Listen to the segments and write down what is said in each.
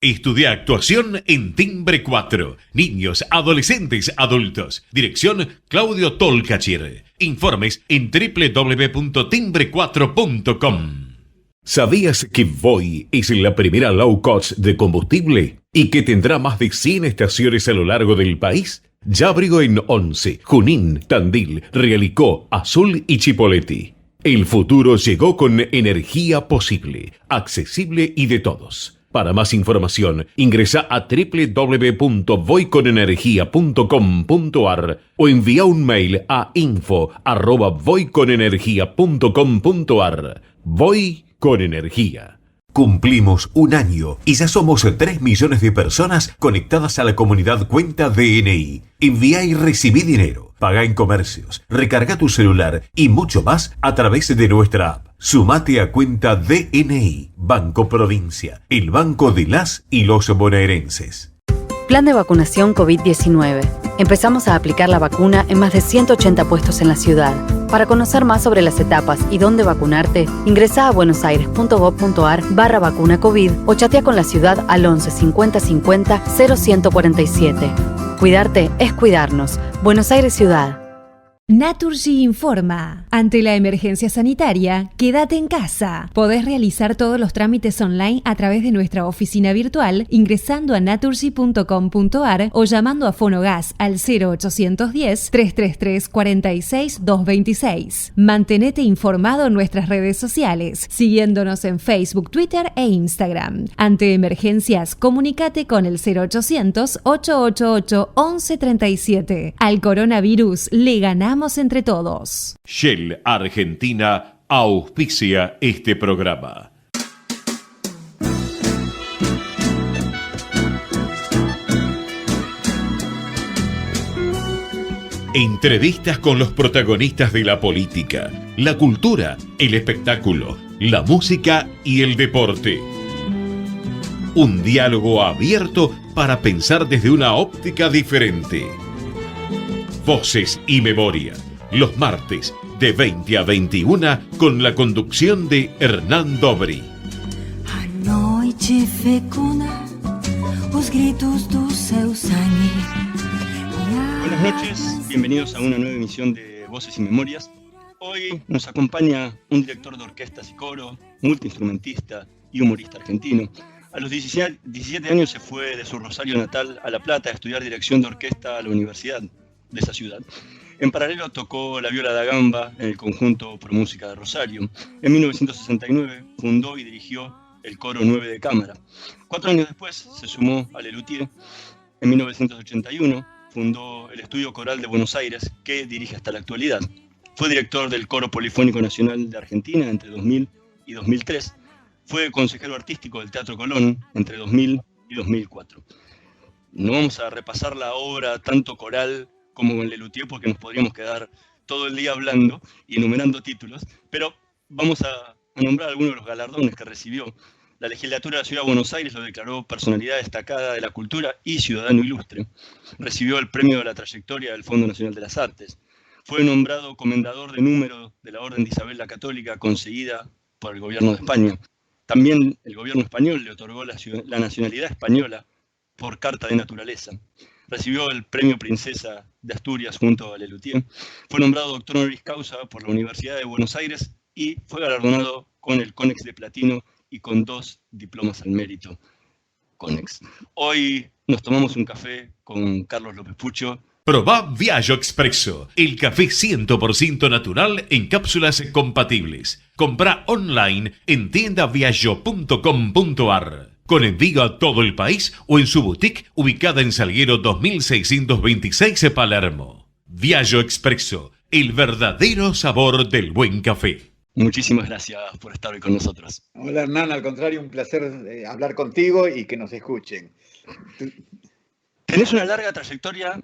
Estudia actuación en Timbre 4. Niños, adolescentes, adultos. Dirección Claudio Tolcachir. Informes en www.timbre4.com. ¿Sabías que Voi es la primera low cost de combustible y que tendrá más de 100 estaciones a lo largo del país? Ya abrió en Once, Junín, Tandil, Realicó, Azul y Chipoleti. El futuro llegó con energía posible, accesible y de todos. Para más información, ingresa a www.voiconenergia.com.ar o envía un mail a info@voiconenergia.com.ar. Voy con energía. Cumplimos un año y ya somos 3 millones de personas conectadas a la comunidad Cuenta DNI. Envía y recibí dinero, paga en comercios, recarga tu celular y mucho más a través de nuestra app. Sumate a Cuenta DNI, Banco Provincia, el banco de las y los bonaerenses. Plan de vacunación COVID-19. Empezamos a aplicar la vacuna en más de 180 puestos en la ciudad. Para conocer más sobre las etapas y dónde vacunarte, ingresa a buenosaires.gov.ar/vacuna COVID o chatea con la ciudad al 11 50 50 0147. Cuidarte es cuidarnos. Buenos Aires Ciudad. Naturgy informa. Ante la emergencia sanitaria, quédate en casa. Podés realizar todos los trámites online a través de nuestra oficina virtual ingresando a naturgy.com.ar o llamando a Fonogas al 0810-333-46-226. Mantenete informado en nuestras redes sociales, siguiéndonos en Facebook, Twitter e Instagram. Ante emergencias, comunícate con el 0800-888-1137. Al coronavirus le ganamos entre todos. Shell Argentina auspicia este programa. Entrevistas con los protagonistas de la política, la cultura, el espectáculo, la música y el deporte. Un diálogo abierto para pensar desde una óptica diferente. Voces y Memoria, los martes de 20 a 21 con la conducción de Hernán Dobri. Buenas noches, bienvenidos a una nueva emisión de Voces y Memorias. Hoy nos acompaña un director de orquestas y coro, multiinstrumentista y humorista argentino. A los 17 años se fue de su Rosario natal a La Plata a estudiar dirección de orquesta a la universidad de esa ciudad. En paralelo tocó la viola da gamba en el conjunto Pro Música de Rosario. En 1969 fundó y dirigió el coro 9 de cámara. 4 años después se sumó a Lelutier. En 1981 fundó el Estudio Coral de Buenos Aires, que dirige hasta la actualidad. Fue director del Coro Polifónico Nacional de Argentina entre 2000 y 2003. Fue consejero artístico del Teatro Colón entre 2000 y 2004. No vamos a repasar la obra tanto coral como en Lelutier, porque nos podríamos quedar todo el día hablando y enumerando títulos, pero vamos a nombrar algunos de los galardones que recibió. La legislatura de la Ciudad de Buenos Aires lo declaró personalidad destacada de la cultura y ciudadano ilustre. Recibió el premio de la trayectoria del Fondo Nacional de las Artes. Fue nombrado comendador de número de la Orden de Isabel la Católica, conseguida por el gobierno de España. También el gobierno español le otorgó la nacionalidad española por carta de naturaleza. Recibió el premio Princesa de Asturias junto a Lelutier. Fue nombrado doctor honoris causa por la Universidad de Buenos Aires y fue galardonado con el Conex de Platino y con 2 diplomas al mérito Conex. Hoy nos tomamos un café con Carlos López Pucho. Probá Viaggio Expresso, el café 100% natural en cápsulas compatibles. Comprá online en tiendaviaggio.com.ar. Con envío a todo el país o en su boutique ubicada en Salguero 2626 Palermo. Viaggio Expresso, el verdadero sabor del buen café. Muchísimas gracias por estar hoy con nosotros. Hola Hernán, al contrario, un placer hablar contigo y que nos escuchen. Tenés una larga trayectoria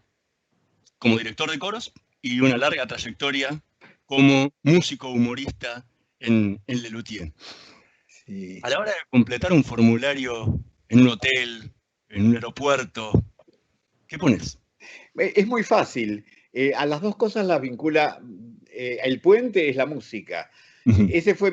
como director de coros y una larga trayectoria como músico humorista en Lelutier. Sí. A la hora de completar un formulario en un hotel, en un aeropuerto, ¿qué pones? Es muy fácil. A las dos cosas las vincula. El puente es la música. Uh-huh. Ese fue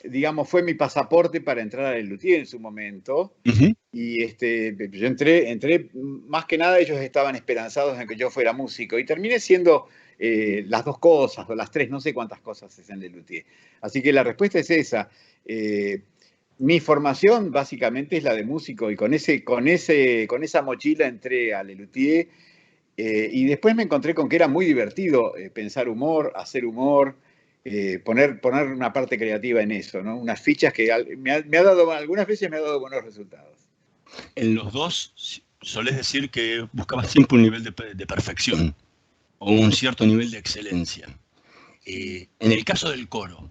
digamos, fue mi pasaporte para entrar a Lelutier en su momento. Ujú. Y yo entré, más que nada ellos estaban esperanzados en que yo fuera músico y terminé siendo las dos cosas o las tres, no sé cuántas cosas es en Lelutier. Así que la respuesta es esa. Mi formación básicamente es la de músico y con esa mochila entré a Lelutier y después me encontré con que era muy divertido pensar humor, hacer humor, poner una parte creativa en eso, ¿no? Unas fichas que algunas veces me ha dado buenos resultados. En los dos solés decir que buscabas siempre un nivel de perfección o un cierto nivel de excelencia. En el caso del coro,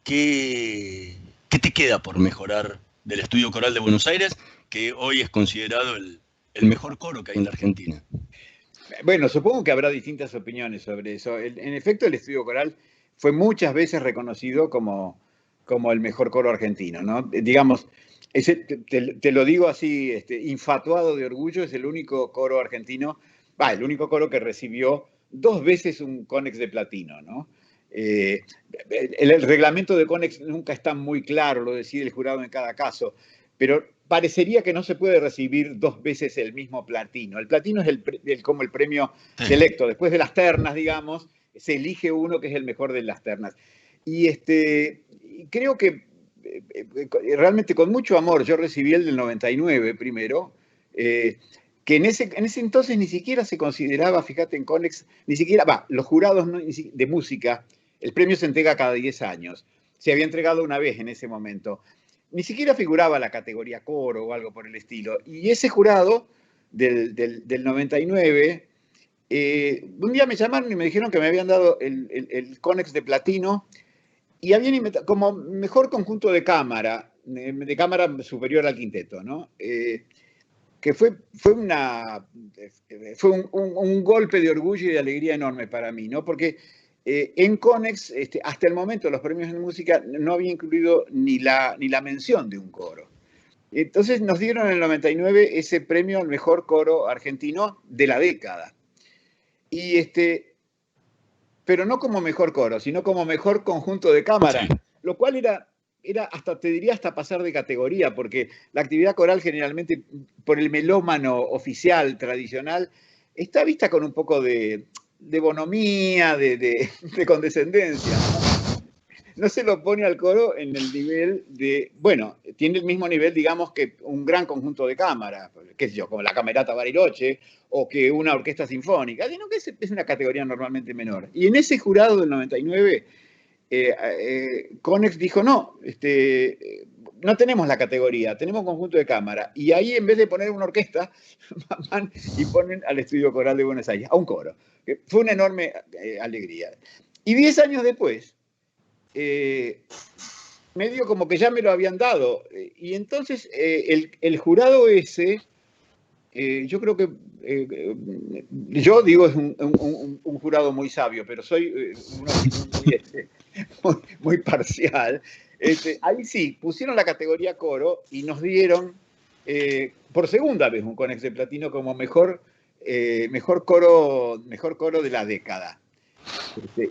¿qué te queda por mejorar del Estudio Coral de Buenos Aires, que hoy es considerado el mejor coro que hay en la Argentina? Bueno, supongo que habrá distintas opiniones sobre eso. En efecto, el Estudio Coral fue muchas veces reconocido como el mejor coro argentino, ¿no? Digamos, te lo digo así, infatuado de orgullo, es el único coro argentino, el único coro que recibió 2 veces un Conex de platino, ¿no? El reglamento de Conex nunca está muy claro, lo decide el jurado en cada caso, pero parecería que no se puede recibir 2 veces el mismo platino. El platino es como el premio selecto. Después de las ternas, digamos, se elige uno que es el mejor de las ternas. Y creo que realmente con mucho amor yo recibí el del 99 primero, que en ese entonces ni siquiera se consideraba, fíjate, en Conex, ni siquiera, los jurados de música, el premio se entrega cada 10 años. Se había entregado una vez en ese momento. Ni siquiera figuraba la categoría coro o algo por el estilo. Y ese jurado del 99, un día me llamaron y me dijeron que me habían dado el Conex de platino y habían inventado como mejor conjunto de cámara superior al quinteto, ¿no? Que fue un golpe de orgullo y de alegría enorme para mí, ¿no? Porque en Conex, hasta el momento, los premios en música no había incluido ni la mención de un coro. Entonces nos dieron en el 99 ese premio al mejor coro argentino de la década. Pero no como mejor coro, sino como mejor conjunto de cámara, sí. Lo cual era hasta, te diría, hasta pasar de categoría, porque la actividad coral generalmente, por el melómano oficial, tradicional, está vista con un poco de bonomía, de condescendencia, ¿no? No se lo pone al coro en el nivel bueno, tiene el mismo nivel, digamos, que un gran conjunto de cámara, qué sé yo, como la Camerata Bariloche, o que una orquesta sinfónica, sino que es una categoría normalmente menor. Y en ese jurado del 99, Conex dijo, no, no tenemos la categoría, tenemos conjunto de cámara. Y ahí, en vez de poner una orquesta, van y ponen al Estudio Coral de Buenos Aires, a un coro. Que fue una enorme alegría. Y 10 años después, medio como que ya me lo habían dado. Y entonces el jurado ese, yo creo que, yo digo, es un jurado muy sabio, pero soy muy parcial. Ahí sí, pusieron la categoría coro y nos dieron por segunda vez un Conex de platino como mejor coro de la década.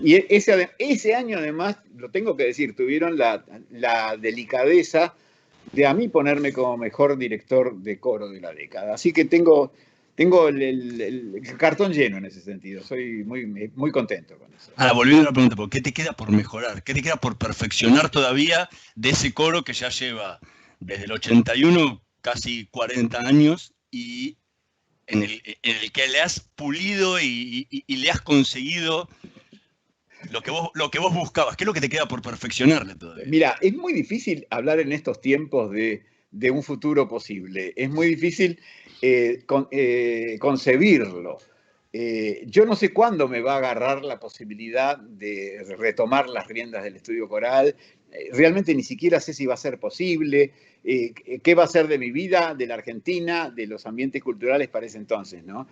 Y ese año, además, lo tengo que decir, tuvieron la delicadeza de a mí ponerme como mejor director de coro de la década. Así que tengo el cartón lleno en ese sentido. Soy muy contento con eso. Ahora, volviendo a la pregunta, ¿qué te queda por mejorar? ¿Qué te queda por perfeccionar todavía de ese coro que ya lleva desde el 81 casi 40 años y en el que le has pulido y le has conseguido lo que vos buscabas? ¿Qué es lo que te queda por perfeccionarle todavía? Mira, es muy difícil hablar en estos tiempos de un futuro posible. Es muy difícil concebirlo. Yo no sé cuándo me va a agarrar la posibilidad de retomar las riendas del estudio coral. Realmente ni siquiera sé si va a ser posible. ¿Qué va a ser de mi vida, de la Argentina, de los ambientes culturales para ese entonces, ¿no?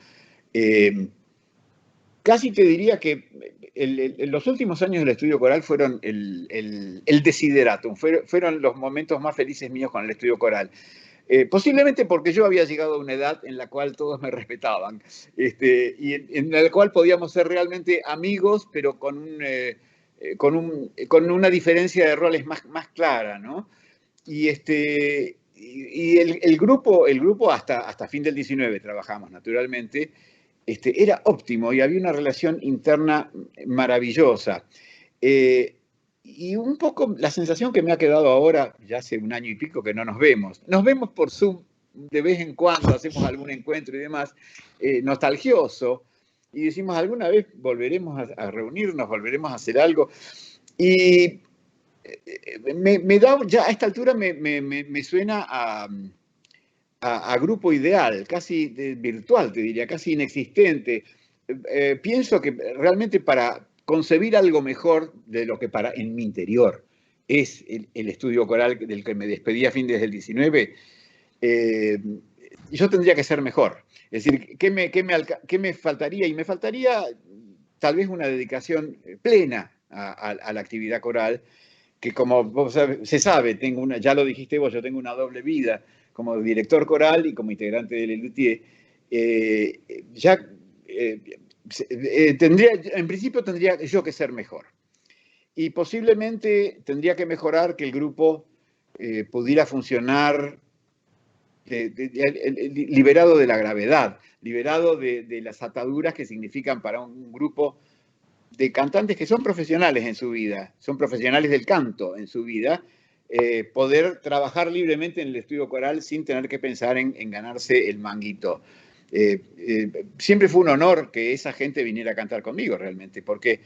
Casi te diría que los últimos años del estudio coral fueron el desideratum, fueron los momentos más felices míos con el estudio coral. Posiblemente porque yo había llegado a una edad en la cual todos me respetaban, y en la cual podíamos ser realmente amigos, pero con con una diferencia de roles más clara, ¿no? Y, el grupo hasta fin del 19 trabajamos naturalmente, era óptimo y había una relación interna maravillosa. Y un poco la sensación que me ha quedado ahora, ya hace un año y pico que no nos vemos. Nos vemos por Zoom de vez en cuando, hacemos algún encuentro y demás, nostalgioso, y decimos, alguna vez volveremos a reunirnos, volveremos a hacer algo. Y me da, ya a esta altura me suena a grupo ideal, casi virtual, te diría, casi inexistente. Pienso que realmente para concebir algo mejor de lo que en mi interior es el estudio coral del que me despedí a fines del 19, yo tendría que ser mejor. Es decir, ¿qué me faltaría? Y me faltaría tal vez una dedicación plena a la actividad coral, que como vos se sabe, ya lo dijiste vos, yo tengo una doble vida como director coral y como integrante del Lelutier. En principio tendría yo que ser mejor. Y posiblemente tendría que mejorar que el grupo pudiera funcionar liberado de la gravedad, liberado de las ataduras que significan para un grupo de cantantes que son profesionales en su vida, son profesionales del canto en su vida, poder trabajar libremente en el estudio coral sin tener que pensar en ganarse el manguito. Siempre fue un honor que esa gente viniera a cantar conmigo realmente, porque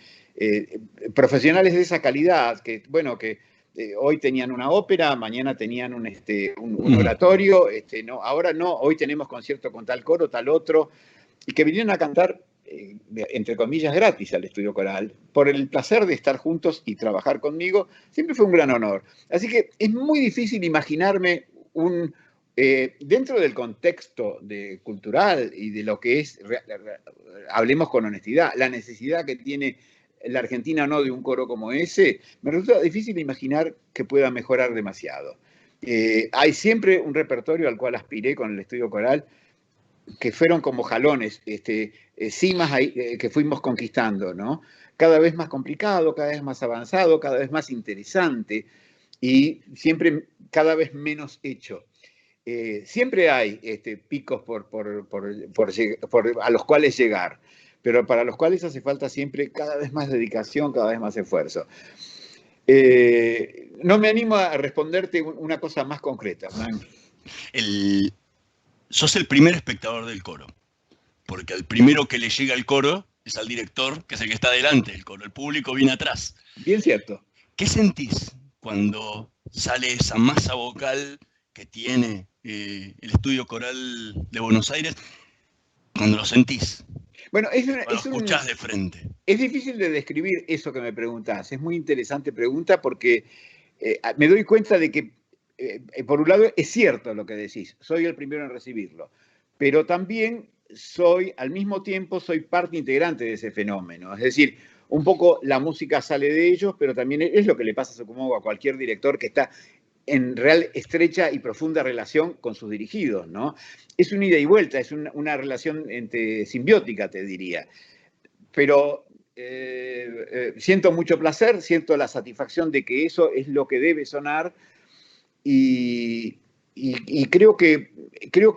profesionales de esa calidad, que hoy tenían una ópera, mañana tenían un oratorio, ahora no, hoy tenemos concierto con tal coro, tal otro, y que vinieron a cantar, entre comillas, gratis al estudio coral, por el placer de estar juntos y trabajar conmigo, siempre fue un gran honor. Así que es muy difícil imaginarme dentro del contexto cultural y de lo que es, hablemos con honestidad, la necesidad que tiene la Argentina no de un coro como ese, me resulta difícil imaginar que pueda mejorar demasiado. Hay siempre un repertorio al cual aspiré con el estudio coral, que fueron como jalones, cimas que fuimos conquistando, ¿no? Cada vez más complicado, cada vez más avanzado, cada vez más interesante y siempre cada vez menos hecho. Siempre hay picos a los cuales llegar, pero para los cuales hace falta siempre cada vez más dedicación, cada vez más esfuerzo. No me animo a responderte una cosa más concreta, man. Sos el primer espectador del coro, porque al primero que le llega el coro es al director, que es el que está delante del coro, el público viene atrás. Bien cierto. ¿Qué sentís cuando sale esa masa vocal que tiene el estudio coral de Buenos Aires, cuando lo sentís? Bueno, lo escuchás de frente. Es difícil de describir eso que me preguntás. Es muy interesante pregunta porque me doy cuenta de que, por un lado, es cierto lo que decís. Soy el primero en recibirlo. Pero también al mismo tiempo, soy parte integrante de ese fenómeno. Es decir, un poco la música sale de ellos, pero también es lo que le pasa, supongo, a cualquier director que está en real estrecha y profunda relación con sus dirigidos, ¿no? Es un ida y vuelta, es una relación simbiótica, te diría. Pero siento mucho placer, siento la satisfacción de que eso es lo que debe sonar y creo que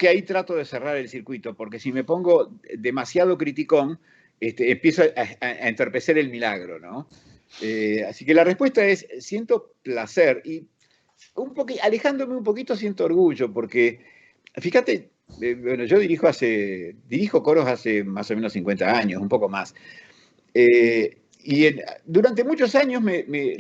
ahí trato de cerrar el circuito, porque si me pongo demasiado criticón, empiezo a entorpecer el milagro, ¿no? Así que la respuesta es, siento placer y alejándome un poquito siento orgullo, porque fíjate, bueno, yo dirijo coros hace más o menos 50 años, un poco más. Durante muchos años me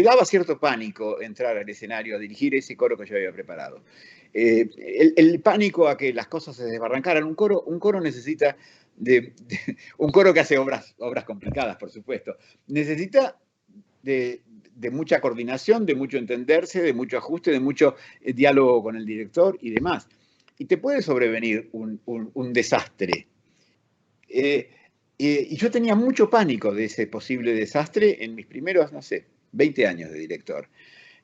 daba cierto pánico entrar al escenario a dirigir ese coro que yo había preparado. El pánico a que las cosas se desbarrancaran. Un coro necesita un coro que hace obras complicadas, por supuesto. Necesita de mucha coordinación, de mucho entenderse, de mucho ajuste, de mucho diálogo con el director y demás. Y te puede sobrevenir un desastre. Y yo tenía mucho pánico de ese posible desastre en mis primeros, 20 años de director.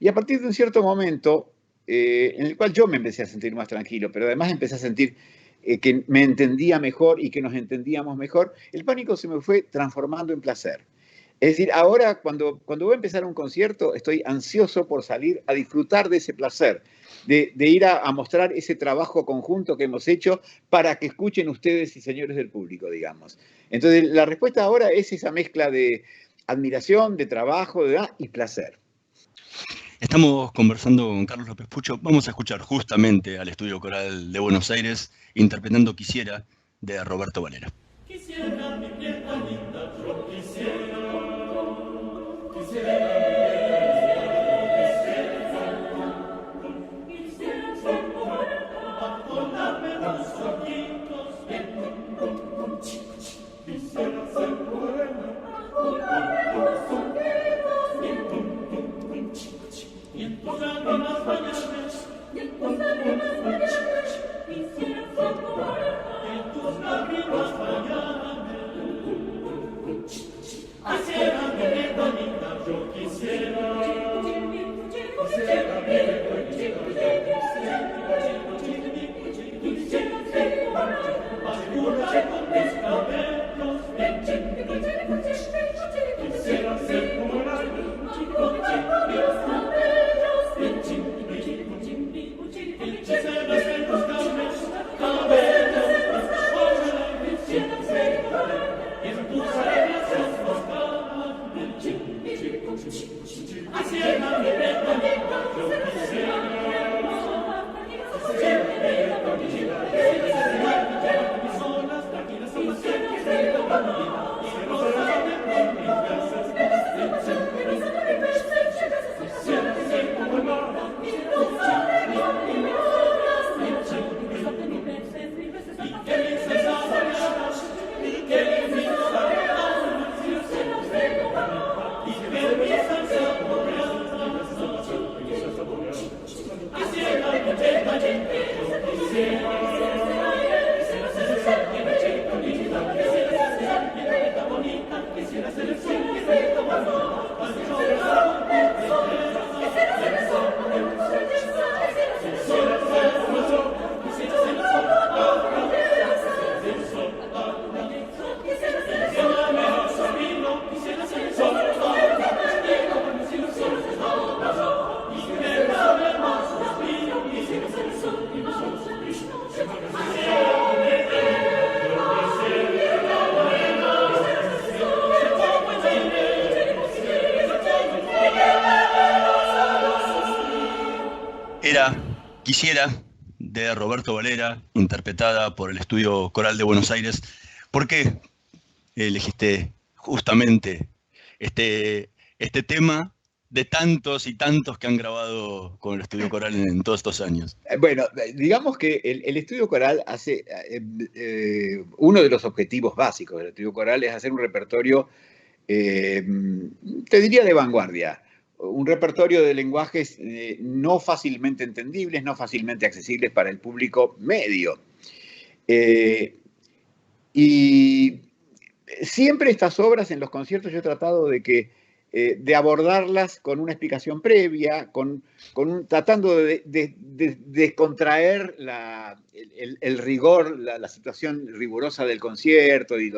Y a partir de un cierto momento, en el cual yo me empecé a sentir más tranquilo, pero además empecé a sentir que me entendía mejor y que nos entendíamos mejor, el pánico se me fue transformando en placer. Es decir, ahora cuando voy a empezar un concierto, estoy ansioso por salir a disfrutar de ese placer, de ir a mostrar ese trabajo conjunto que hemos hecho para que escuchen ustedes y señores del público, digamos. Entonces, la respuesta ahora es esa mezcla de admiración, de trabajo, y placer. Estamos conversando con Carlos López Pucho. Vamos a escuchar justamente al Estudio Coral de Buenos Aires interpretando Quisiera de Roberto Valera. Quisiera mi tierra linda, yo quisiera ser acordarme los ojitos quisiera ser morena, acordarme los ojitos y en tus lágrimas bañarme, quisiera ser morena, en tus lágrimas bañarme. Quisiera mi vida linda, yo quisiera mi vida quisiera ser oscura con mis cabellos, quisiera ser morena con mis cabellos, quisiera ser los cabellos, quisiera ser morena y en tus arenas quisiera mi vida linda, yo quisiera Quisiera, de Roberto Valera, interpretada por el Estudio Coral de Buenos Aires. ¿Por qué elegiste justamente este tema de tantos y tantos que han grabado con el Estudio Coral en todos estos años? Bueno, digamos que el Estudio Coral hace, uno de los objetivos básicos del Estudio Coral es hacer un repertorio, te diría, de vanguardia. Un repertorio de lenguajes no fácilmente entendibles, no fácilmente accesibles para el público medio. Y siempre estas obras en los conciertos yo he tratado de abordarlas con una explicación previa, tratando de contraer el rigor, la situación rigurosa del concierto y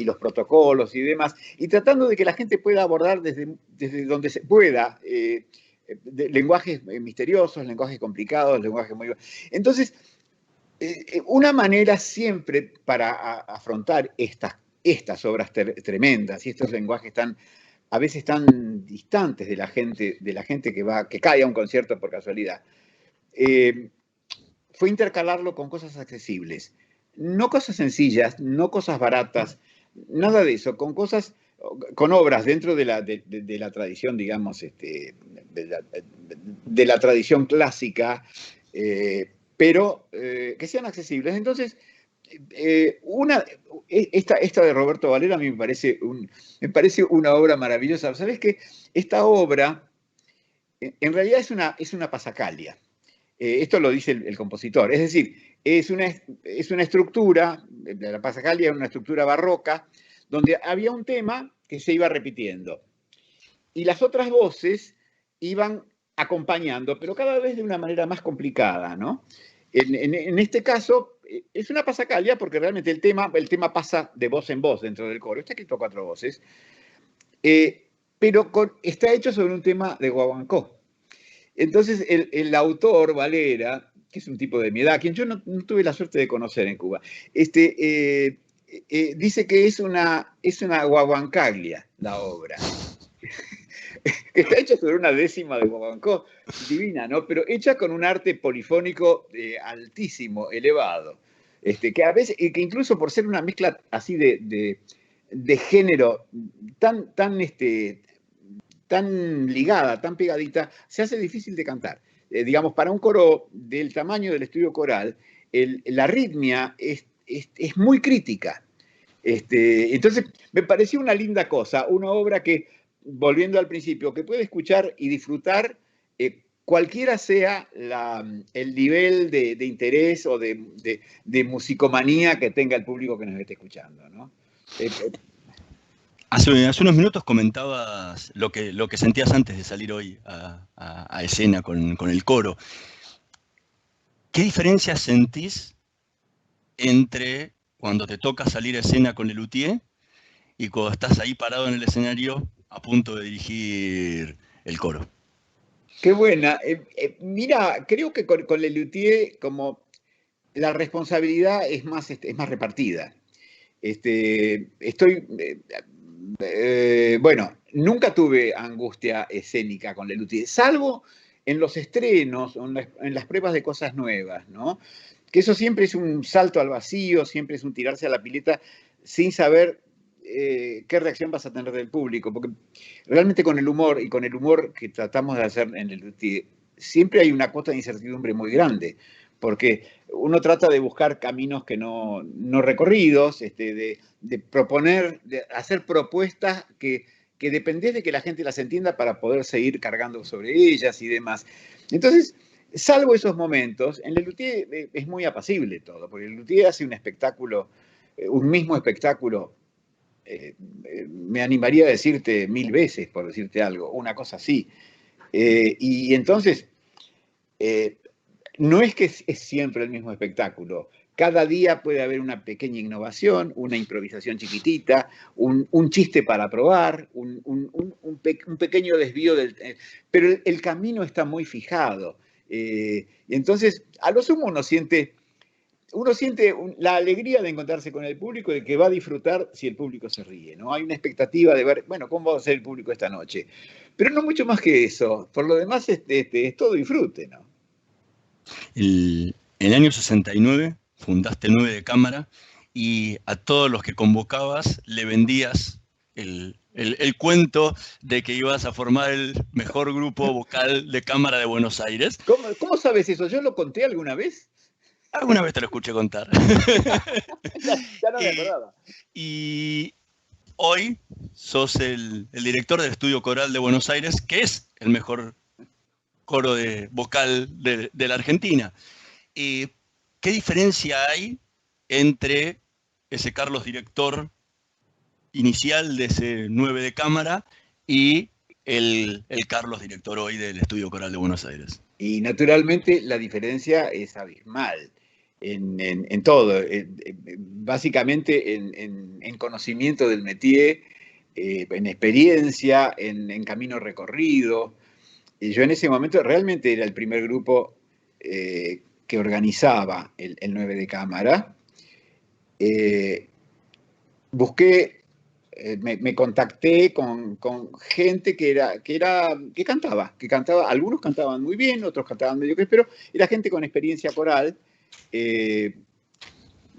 los protocolos y demás, y tratando de que la gente pueda abordar desde donde se pueda lenguajes misteriosos, lenguajes complicados, lenguajes muy... Entonces, una manera siempre para afrontar estas obras tremendas y estos lenguajes a veces tan distantes de la gente que cae a un concierto por casualidad, fue intercalarlo con cosas accesibles. No cosas sencillas, no cosas baratas, nada de eso, con obras dentro de la tradición, digamos, de la tradición clásica, pero que sean accesibles. Entonces, esta de Roberto Valera a mí me parece una obra maravillosa. ¿Sabes qué? Esta obra en realidad es una pasacalia. Esto lo dice el compositor. Es decir, es una estructura, la pasacalia es una estructura barroca, donde había un tema que se iba repitiendo. Y las otras voces iban acompañando, pero cada vez de una manera más complicada, ¿no? En este caso, es una pasacalia porque realmente el tema pasa de voz en voz dentro del coro. Está escrito a 4 voces. pero está hecho sobre un tema de guaguancó. Entonces, el autor, Valera, que es un tipo de mi edad, quien yo no tuve la suerte de conocer en Cuba, dice que es una guaguancaglia la obra. Está hecha sobre una décima de guaguancó, divina, ¿no? Pero hecha con un arte polifónico altísimo, elevado. Que a veces, que incluso por ser una mezcla así de género tan ligada, tan pegadita, se hace difícil de cantar. Digamos, para un coro del tamaño del estudio coral, la arritmia es muy crítica. Entonces, me pareció una linda cosa, una obra que, volviendo al principio, que puede escuchar y disfrutar cualquiera sea el nivel de interés o de musicomanía que tenga el público que nos esté escuchando, ¿no? Hace unos minutos comentabas lo que sentías antes de salir hoy a escena con el coro. ¿Qué diferencia sentís entre cuando te toca salir a escena con el luthier y cuando estás ahí parado en el escenario a punto de dirigir el coro? Qué buena. Mira, creo que con el luthier como la responsabilidad es más repartida. Bueno, nunca tuve angustia escénica con el luthier, salvo en los estrenos, en las pruebas de cosas nuevas, ¿no? Que eso siempre es un salto al vacío, siempre es un tirarse a la pileta sin saber qué reacción vas a tener del público, porque realmente con el humor y con el humor que tratamos de hacer en el luthier, siempre hay una cuota de incertidumbre muy grande, porque uno trata de buscar caminos que no recorridos, de proponer, de hacer propuestas que dependés de que la gente las entienda para poder seguir cargando sobre ellas y demás. Entonces, salvo esos momentos, en el luthier es muy apacible todo, porque el luthier hace un espectáculo, un mismo espectáculo, me animaría a decirte 1000 veces, por decirte algo, una cosa así. Y entonces, no es que es siempre el mismo espectáculo. Cada día puede haber una pequeña innovación, una improvisación chiquitita, un chiste para probar, un pequeño desvío pero el camino está muy fijado. Y entonces, a lo sumo uno siente la alegría de encontrarse con el público y de que va a disfrutar si el público se ríe, ¿no? Hay una expectativa de ver, bueno, ¿cómo va a ser el público esta noche? Pero no mucho más que eso. Por lo demás, es todo disfrute, ¿no? En el año 69 fundaste 9 de Cámara y a todos los que convocabas le vendías el cuento de que ibas a formar el mejor grupo vocal de cámara de Buenos Aires. ¿Cómo sabes eso? ¿Yo lo conté alguna vez? Alguna vez te lo escuché contar. Ya no me acordaba. Y hoy sos el director del Estudio Coral de Buenos Aires, que es el mejor coro vocal de la Argentina. ¿Qué diferencia hay entre ese Carlos director inicial de ese 9 de cámara y el Carlos director hoy del Estudio Coral de Buenos Aires? Y naturalmente la diferencia es abismal en todo, básicamente en conocimiento del métier, en experiencia, en camino recorrido. Y yo en ese momento realmente era el primer grupo que organizaba el 9 de cámara. Me contacté con gente que cantaba, algunos cantaban muy bien, otros cantaban medio que, pero era gente con experiencia coral,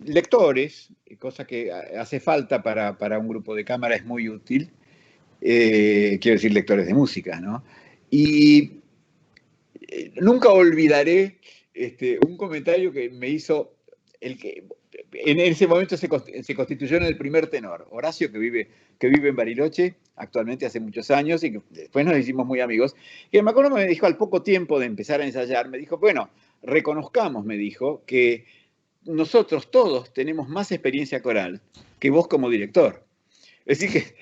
lectores, cosa que hace falta para un grupo de cámara, es muy útil, quiero decir lectores de música, ¿no? Y nunca olvidaré un comentario que me hizo el que en ese momento se constituyó en el primer tenor, Horacio, que vive en Bariloche, actualmente hace muchos años, y que después nos hicimos muy amigos. Y me acuerdo, me dijo, al poco tiempo de empezar a ensayar, me dijo, bueno, reconozcamos, me dijo, que nosotros todos tenemos más experiencia coral que vos como director. Es decir, que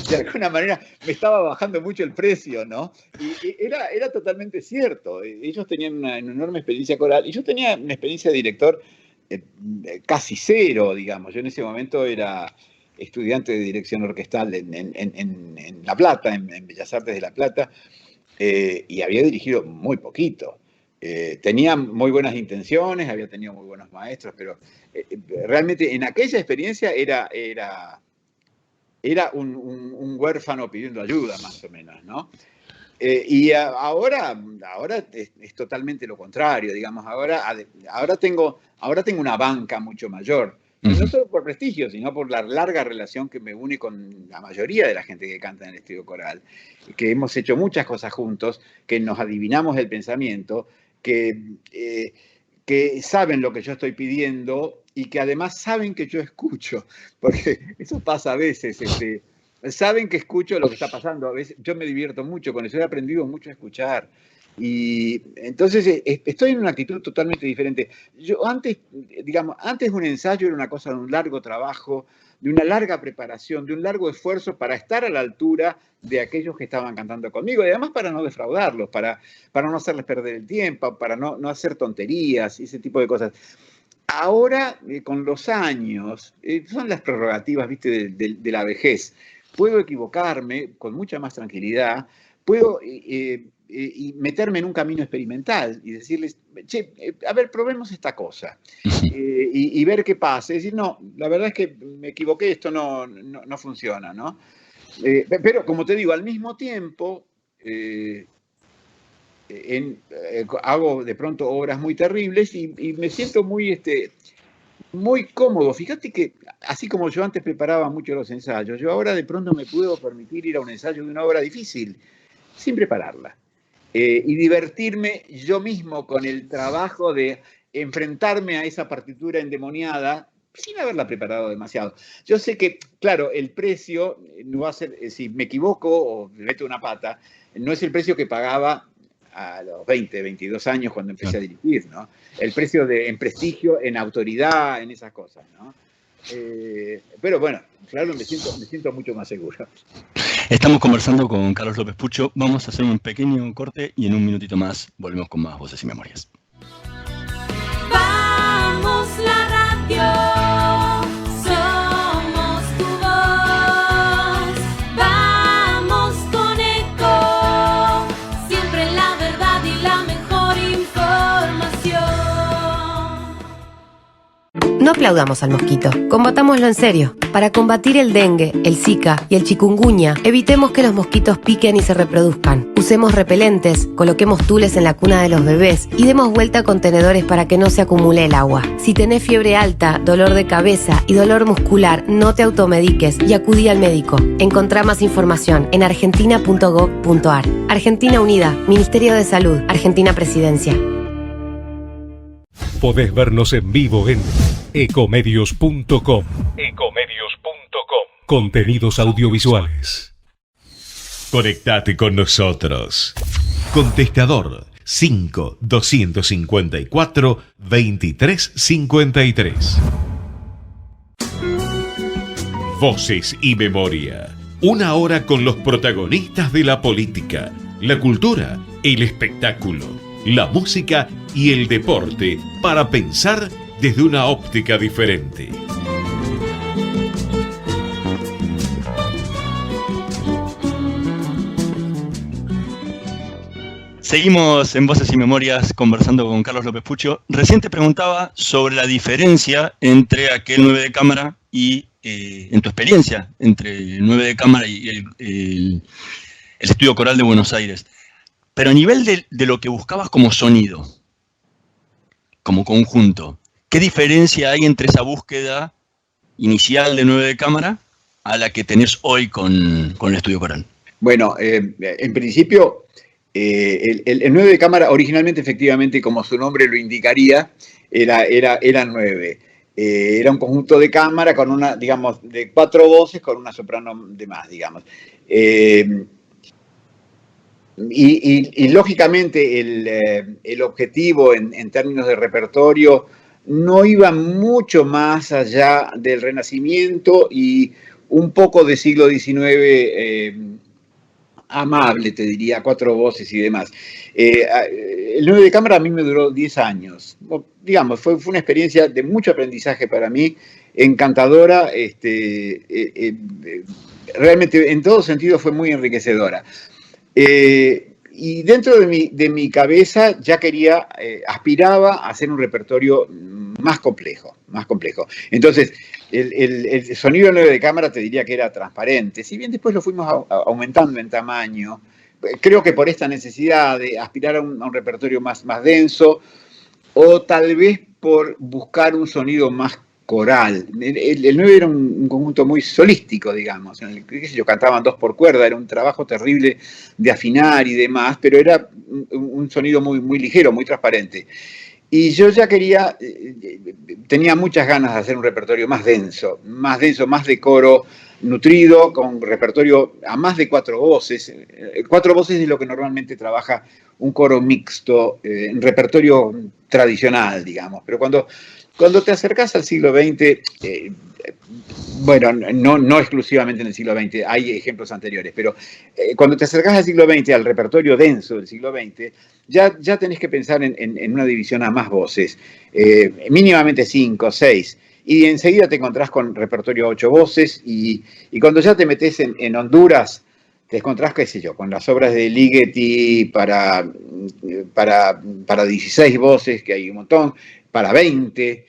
de alguna manera me estaba bajando mucho el precio, ¿no? Y era totalmente cierto. Ellos tenían una enorme experiencia coral y yo tenía una experiencia de director casi cero, digamos. Yo en ese momento era estudiante de dirección orquestal en La Plata, en Bellas Artes de La Plata, y había dirigido muy poquito. Tenía muy buenas intenciones, había tenido muy buenos maestros, pero realmente en aquella experiencia era un huérfano pidiendo ayuda, más o menos, ¿no? Y ahora es totalmente lo contrario, digamos, ahora tengo una banca mucho mayor, no solo por prestigio, sino por la larga relación que me une con la mayoría de la gente que canta en el estudio coral, que hemos hecho muchas cosas juntos, que nos adivinamos el pensamiento, que saben lo que yo estoy pidiendo y que además saben que yo escucho, porque eso pasa a veces, saben que escucho lo que está pasando. A veces yo me divierto mucho con eso, he aprendido mucho a escuchar. Y entonces estoy en una actitud totalmente diferente. Yo antes un ensayo era una cosa de un largo trabajo, de una larga preparación, de un largo esfuerzo para estar a la altura de aquellos que estaban cantando conmigo, y además para no defraudarlos, para no hacerles perder el tiempo, para no hacer tonterías y ese tipo de cosas. Ahora, con los años, son las prerrogativas, ¿viste?, de la vejez. Puedo equivocarme con mucha más tranquilidad, puedo y meterme en un camino experimental y decirles, che, a ver, probemos esta cosa y ver qué pasa. Es decir, no, la verdad es que me equivoqué, esto no funciona, ¿no? Pero, como te digo, al mismo tiempo hago de pronto obras muy terribles y me siento muy cómodo. Fíjate que así como yo antes preparaba mucho los ensayos, yo ahora de pronto me puedo permitir ir a un ensayo de una obra difícil sin prepararla y divertirme yo mismo con el trabajo de enfrentarme a esa partitura endemoniada sin haberla preparado demasiado. Yo sé que, claro, el precio no va a ser, si me equivoco o me meto una pata, no es el precio que pagaba a los 20, 22 años cuando empecé a dirigir, ¿no? El precio en prestigio, en autoridad, en esas cosas, ¿no? Pero bueno, claro, me siento mucho más seguro. Estamos conversando con Carlos López Pucho. Vamos a hacer un pequeño corte y en un minutito más volvemos con más Voces y Memorias. Vamos la radio, somos tu voz. Vamos con Eco, siempre la verdad y la mejor información. No aplaudamos al mosquito, combatámoslo en serio. Para combatir el dengue, el zika y el chikungunya, evitemos que los mosquitos piquen y se reproduzcan. Usemos repelentes, coloquemos tules en la cuna de los bebés y demos vuelta a contenedores para que no se acumule el agua. Si tenés fiebre alta, dolor de cabeza y dolor muscular, no te automediques y acudí al médico. Encontrá más información en argentina.gov.ar. Argentina Unida, Ministerio de Salud, Argentina Presidencia. Podés vernos en vivo en ecomedios.com. Contenidos audiovisuales. Conectate con nosotros. Contestador 5-254-2353. Voces y Memoria. Una hora con los protagonistas de la política, la cultura, el espectáculo, la música y el deporte para pensar desde una óptica diferente. Seguimos en Voces y Memorias conversando con Carlos López Pucho. Recién te preguntaba sobre la diferencia entre aquel 9 de cámara y, en tu experiencia, entre el 9 de cámara y el Estudio Coral de Buenos Aires. Pero a nivel de lo que buscabas como sonido, como conjunto, ¿qué diferencia hay entre esa búsqueda inicial de 9 de cámara a la que tenés hoy con el Estudio Coral? Bueno, en principio, el 9 de cámara originalmente, efectivamente, como su nombre lo indicaría, era 9. Era un conjunto de cámara con una, digamos, de 4 voces con una soprano de más, digamos. Y lógicamente el objetivo en términos de repertorio no iba mucho más allá del Renacimiento y un poco de siglo XIX amable, te diría, 4 voces y demás. El 9 de cámara a mí me duró 10 años. Digamos, fue una experiencia de mucho aprendizaje para mí. encantadora, realmente en todo sentido fue muy enriquecedora. Y dentro de mi cabeza ya aspiraba a hacer un repertorio más complejo. Entonces, el sonido 9 de cámara te diría que era transparente, si bien después lo fuimos aumentando en tamaño. Creo que por esta necesidad de aspirar a un repertorio más denso, o tal vez por buscar un sonido más coral. El 9 era un conjunto muy solístico, digamos. Qué sé yo, cantaban 2 por cuerda, era un trabajo terrible de afinar y demás, pero era un sonido muy ligero, muy transparente. Y yo ya tenía muchas ganas de hacer un repertorio más denso, más de coro nutrido, con repertorio a más de 4 voces. 4 voces es lo que normalmente trabaja un coro mixto, en repertorio tradicional, digamos. Pero cuando te acercás al siglo XX, bueno, no exclusivamente en el siglo XX, hay ejemplos anteriores, pero cuando te acercás al siglo XX, al repertorio denso del siglo XX, ya tenés que pensar en una división a más voces, mínimamente 5, 6, y enseguida te encontrás con repertorio a 8 voces, y cuando ya te metés en Honduras, te encontrás, qué sé yo, con las obras de Ligeti para 16 voces, que hay un montón, para 20,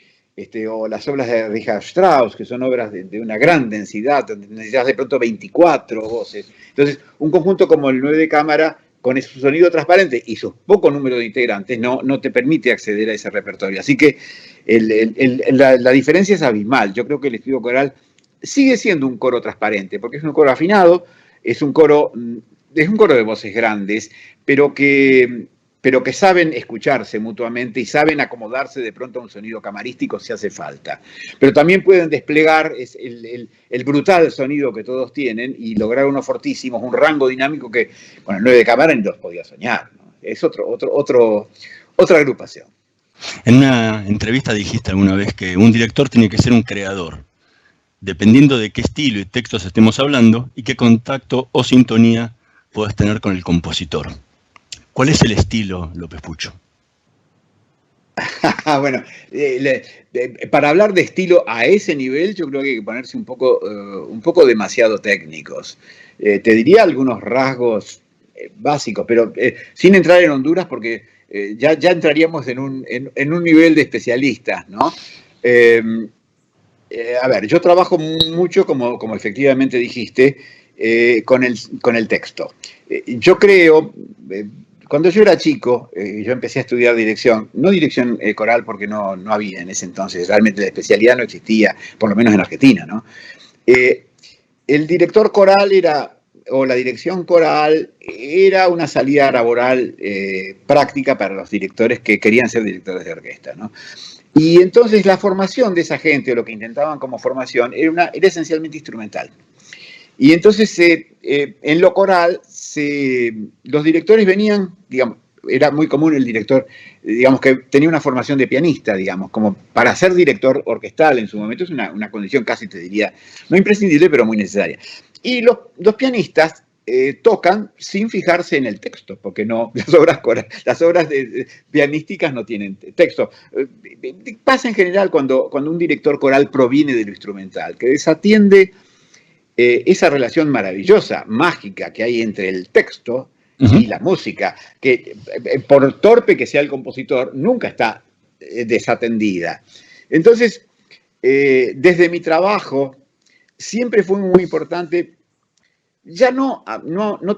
o las obras de Richard Strauss, que son obras de una gran densidad, donde necesitas de pronto 24 voces. Entonces, un conjunto como el 9 de cámara, con su sonido transparente y su poco número de integrantes, no te permite acceder a ese repertorio. Así que la diferencia es abismal. Yo creo que el estudio coral sigue siendo un coro transparente, porque es un coro afinado, es un coro de voces grandes, pero que saben escucharse mutuamente y saben acomodarse de pronto a un sonido camarístico si hace falta. Pero también pueden desplegar el brutal sonido que todos tienen y lograr unos fortísimos, un rango dinámico que con el 9 de cámara ni los podía soñar, ¿no? Es otra agrupación. En una entrevista dijiste alguna vez que un director tiene que ser un creador, dependiendo de qué estilo y textos estemos hablando y qué contacto o sintonía puedas tener con el compositor. ¿Cuál es el estilo, López Pucho? Bueno, para hablar de estilo a ese nivel, yo creo que hay que ponerse un poco demasiado técnicos. Te diría algunos rasgos básicos, pero sin entrar en Honduras, porque ya entraríamos en un nivel de especialistas, ¿no? A ver, yo trabajo mucho, como efectivamente dijiste, con el texto. Yo creo... Cuando yo era chico, yo empecé a estudiar dirección, no dirección coral porque no había en ese entonces, realmente la especialidad no existía, por lo menos en Argentina, ¿no? El director coral o la dirección coral era una salida laboral práctica para los directores que querían ser directores de orquesta, ¿no? Y entonces la formación de esa gente, o lo que intentaban como formación, era esencialmente instrumental. Y entonces en lo coral los directores venían, digamos, era muy común el director, digamos, que tenía una formación de pianista, digamos, como para ser director orquestal en su momento es una condición casi, te diría, no imprescindible, pero muy necesaria. Y los pianistas tocan sin fijarse en el texto, porque las obras pianísticas no tienen texto. Pasa en general cuando un director coral proviene de lo instrumental, que desatiende esa relación maravillosa, mágica que hay entre el texto y la música, que por torpe que sea el compositor, nunca está desatendida. Entonces, desde mi trabajo, siempre fue muy importante, ya no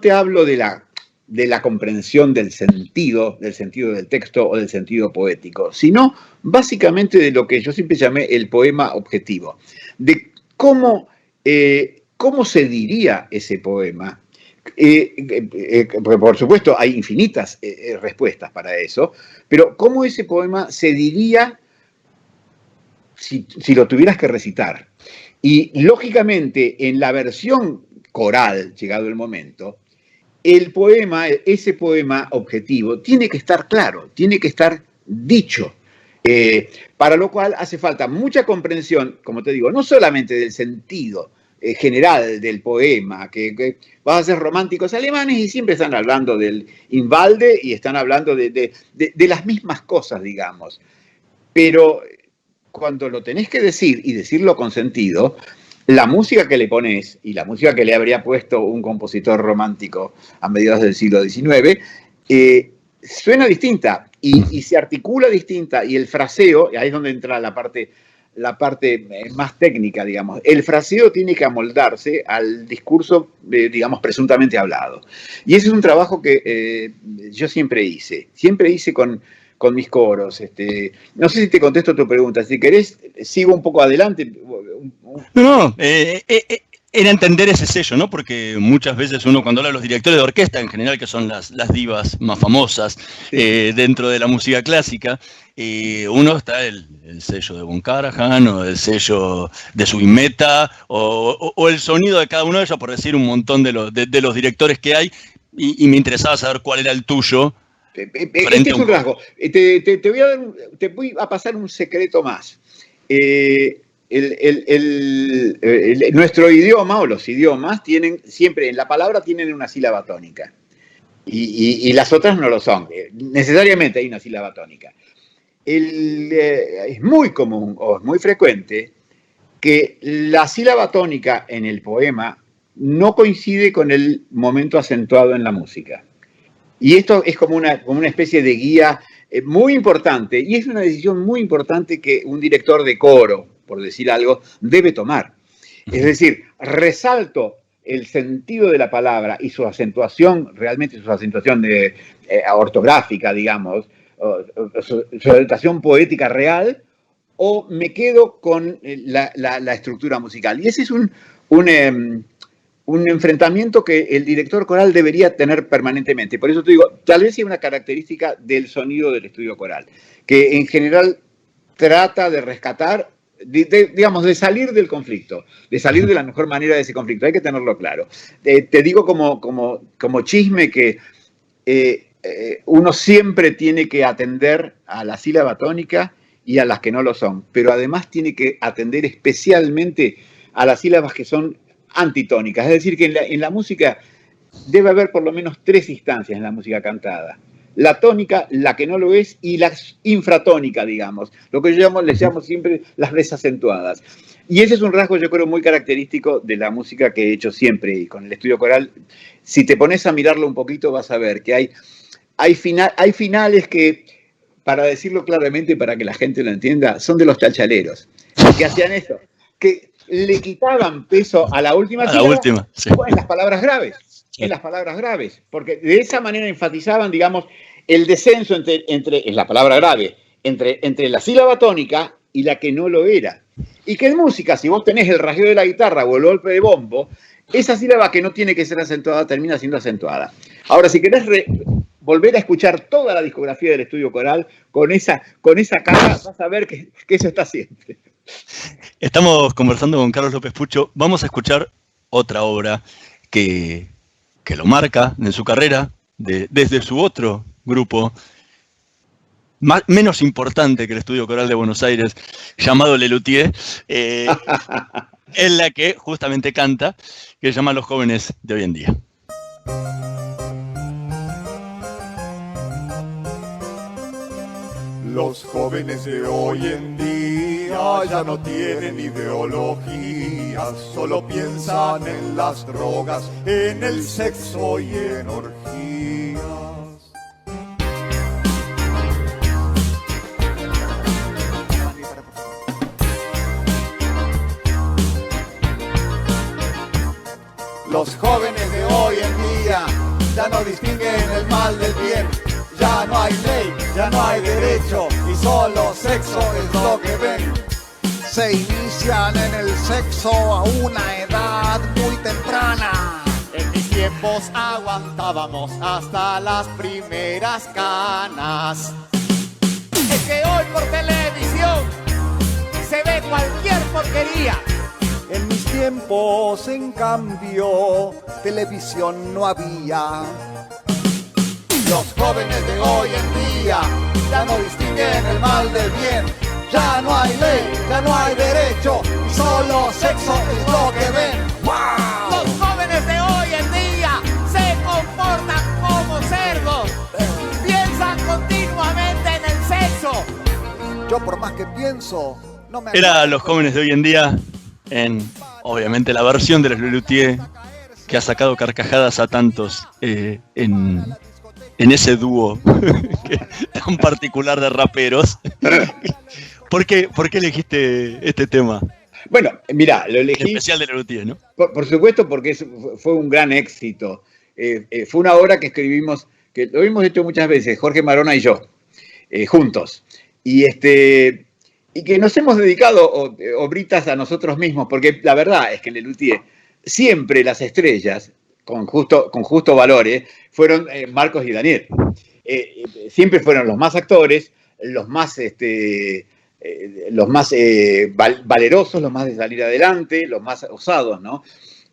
te hablo de la comprensión del sentido del texto o del sentido poético, sino básicamente de lo que yo siempre llamé el poema objetivo, de cómo se diría ese poema. Porque por supuesto hay infinitas respuestas para eso, pero cómo ese poema se diría si lo tuvieras que recitar. Y lógicamente en la versión coral, llegado el momento, ese poema objetivo tiene que estar claro, tiene que estar dicho. Para lo cual hace falta mucha comprensión, como te digo, no solamente del sentido general del poema, que vas a ser románticos alemanes y siempre están hablando del Invalde y están hablando de las mismas cosas, digamos. Pero cuando lo tenés que decir y decirlo con sentido, la música que le pones y la música que le habría puesto un compositor romántico a mediados del siglo XIX, suena distinta y se articula distinta, y el fraseo, y ahí es donde entra la parte más técnica, digamos. El fraseo tiene que amoldarse al discurso, digamos, presuntamente hablado. Y ese es un trabajo que yo siempre hice con mis coros. No sé si te contesto tu pregunta. Si querés, sigo un poco adelante. No, era entender ese sello, ¿no? Porque muchas veces uno, cuando habla de los directores de orquesta, en general, que son las divas más famosas dentro de la música clásica, uno está el sello de Von Karajan, o el sello de Subin Mehta, o el sonido de cada uno de ellos, por decir un montón de los directores que hay, y me interesaba saber cuál era el tuyo. Este es un rasgo. Te voy a pasar un secreto más. Nuestro idioma o los idiomas tienen siempre, en la palabra tienen una sílaba tónica y las otras no lo son. Necesariamente hay una sílaba tónica. Es muy común o es muy frecuente que la sílaba tónica en el poema no coincide con el momento acentuado en la música. Y esto es como una especie de guía muy importante, y es una decisión muy importante que un director de coro, por decir algo, debe tomar. Es decir, resalto el sentido de la palabra y su acentuación, realmente su acentuación ortográfica, digamos, su acentuación poética real, o me quedo con la estructura musical. Y ese es un enfrentamiento que el director coral debería tener permanentemente. Por eso te digo, tal vez sea una característica del sonido del estudio coral, que en general trata de rescatar, digamos, de salir del conflicto, de salir de la mejor manera de ese conflicto. Hay que tenerlo claro. Te digo como chisme que uno siempre tiene que atender a la sílaba tónica y a las que no lo son, pero además tiene que atender especialmente a las sílabas que son antitónicas. Es decir, que en la música debe haber por lo menos 3 instancias en la música cantada: la tónica, la que no lo es, y la infratónica, digamos, lo que les llamo siempre las desacentuadas. Y ese es un rasgo, yo creo, muy característico de la música que he hecho siempre, y con el estudio coral, si te pones a mirarlo un poquito, vas a ver que hay finales que, para decirlo claramente, para que la gente lo entienda, son de los chalchaleros, que hacían eso, que le quitaban peso a la última sílaba, sí, en las palabras graves. Sí. En las palabras graves, porque de esa manera enfatizaban, digamos, el descenso entre la palabra grave, entre la sílaba tónica y la que no lo era. Y que en música, si vos tenés el rasgueo de la guitarra o el golpe de bombo, esa sílaba que no tiene que ser acentuada termina siendo acentuada. Ahora, si querés volver a escuchar toda la discografía del estudio coral, con esa cara, vas a ver que eso está siempre. Estamos conversando con Carlos López Pucho. Vamos a escuchar otra obra que lo marca en su carrera, desde su otro grupo, menos importante que el Estudio Coral de Buenos Aires, llamado Lelutier, en la que justamente canta, que se llama Los Jóvenes de Hoy en Día. Los jóvenes de hoy en día ya no tienen ideología, solo piensan en las drogas, en el sexo y en orgías. Los jóvenes de hoy en día ya no distinguen el mal del bien. Ya no hay ley, ya no hay derecho y solo sexo es lo que ven. Se inician en el sexo a una edad muy temprana. En mis tiempos aguantábamos hasta las primeras canas. Es que hoy por televisión se ve cualquier porquería. En mis tiempos, en cambio, televisión no había. Los jóvenes de hoy en día ya no distinguen el mal del bien. Ya no hay ley, ya no hay derecho, y solo sexo es lo que ven. ¡Wow! Los jóvenes de hoy en día se comportan como cerdos. Piensan continuamente en el sexo. Yo por más que pienso, Era Los Jóvenes de Hoy en Día, en obviamente la versión de los Lelutier, que ha sacado carcajadas a tantos en ese dúo tan particular de raperos. ¿Por qué elegiste este tema? Bueno, mirá, lo elegí. Especial de Lelutier, ¿no? Por supuesto, porque fue un gran éxito. Fue una obra que escribimos, que lo hemos hecho muchas veces, Jorge Marona y yo, juntos. Y que nos hemos dedicado obritas a nosotros mismos, porque la verdad es que Lelutier, siempre las estrellas, con justo valor, fueron Marcos y Daniel. Siempre fueron los más actores, los más valerosos, los más de salir adelante, los más osados, ¿no?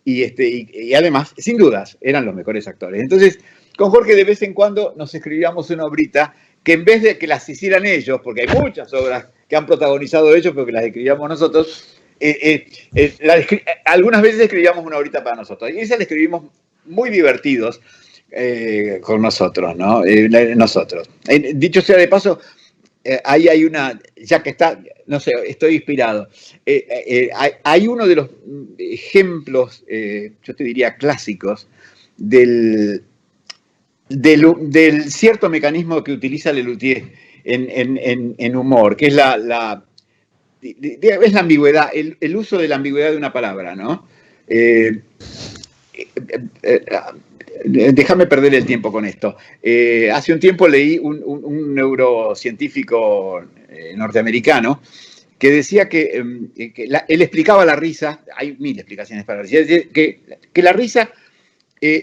Y además, sin dudas, eran los mejores actores. Entonces, con Jorge de vez en cuando nos escribíamos una obrita que en vez de que las hicieran ellos, porque hay muchas obras que han protagonizado ellos, pero que las escribíamos nosotros, algunas veces escribíamos una obrita para nosotros. Y esa la escribimos muy divertidos con nosotros, ¿no? Nosotros. Dicho sea de paso, ahí hay una, ya que está, no sé, estoy inspirado. Hay uno de los ejemplos, yo te diría clásicos, del cierto mecanismo que utiliza Lelutier en humor, que es la ambigüedad, el uso de la ambigüedad de una palabra, ¿no? Déjame perder el tiempo con esto. Hace un tiempo leí un neurocientífico norteamericano que decía que él explicaba la risa, hay mil explicaciones para la risa, que la risa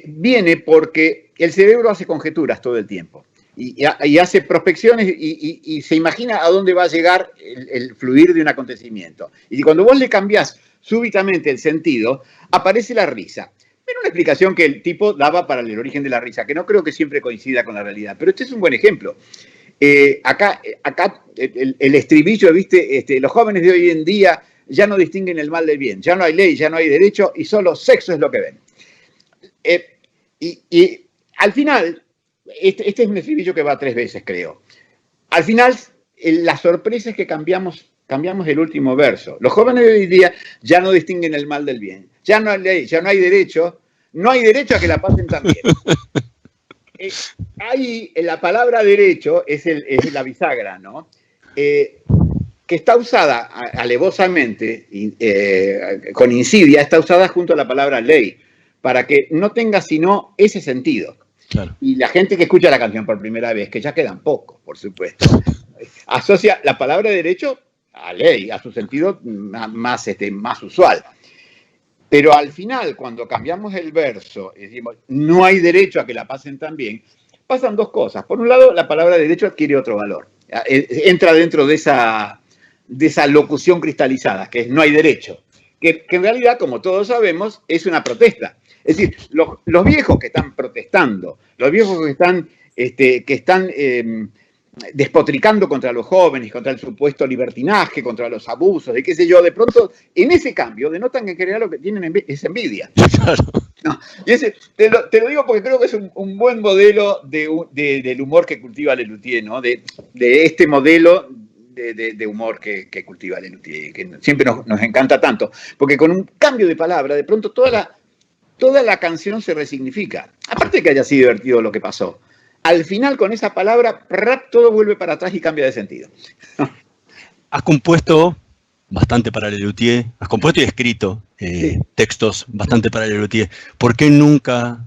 viene porque el cerebro hace conjeturas todo el tiempo y hace prospecciones y se imagina a dónde va a llegar el fluir de un acontecimiento. Y cuando vos le cambiás súbitamente el sentido, aparece la risa. Era una explicación que el tipo daba para el origen de la risa, que no creo que siempre coincida con la realidad, pero este es un buen ejemplo. Acá el estribillo, ¿viste? Los jóvenes de hoy en día ya no distinguen el mal del bien, ya no hay ley, ya no hay derecho y solo sexo es lo que ven. Y al final, este es un estribillo que va 3 veces, creo. Al final, la sorpresa es que cambiamos el último verso. Los jóvenes de hoy en día ya no distinguen el mal del bien. Ya no hay ley, ya no hay derecho a que la pasen tan bien. Ahí la palabra derecho es la bisagra, ¿no? Que está usada alevosamente, con insidia, está usada junto a la palabra ley, para que no tenga sino ese sentido. Claro. Y la gente que escucha la canción por primera vez, que ya quedan pocos, por supuesto, asocia la palabra derecho a ley, a su sentido más usual. Pero al final, cuando cambiamos el verso y decimos no hay derecho a que la pasen tan bien, pasan 2 cosas. Por un lado, la palabra derecho adquiere otro valor. Entra dentro de esa locución cristalizada, que es no hay derecho. Que en realidad, como todos sabemos, es una protesta. Es decir, los viejos que están protestando, los viejos que están despotricando contra los jóvenes, contra el supuesto libertinaje, contra los abusos, y qué sé yo, de pronto, en ese cambio, denotan que en general lo que tienen es envidia. Claro. No, y te lo digo porque creo que es un buen modelo del humor que cultiva Lelutier, ¿no? De este modelo de humor que cultiva Lelutier, que siempre nos encanta tanto, porque con un cambio de palabra, de pronto toda la canción se resignifica. Aparte de que haya sido divertido lo que pasó. Al final, con esa palabra, todo vuelve para atrás y cambia de sentido. Has compuesto bastante para Lelutier, has compuesto y escrito textos bastante para Lelutier. ¿Por qué nunca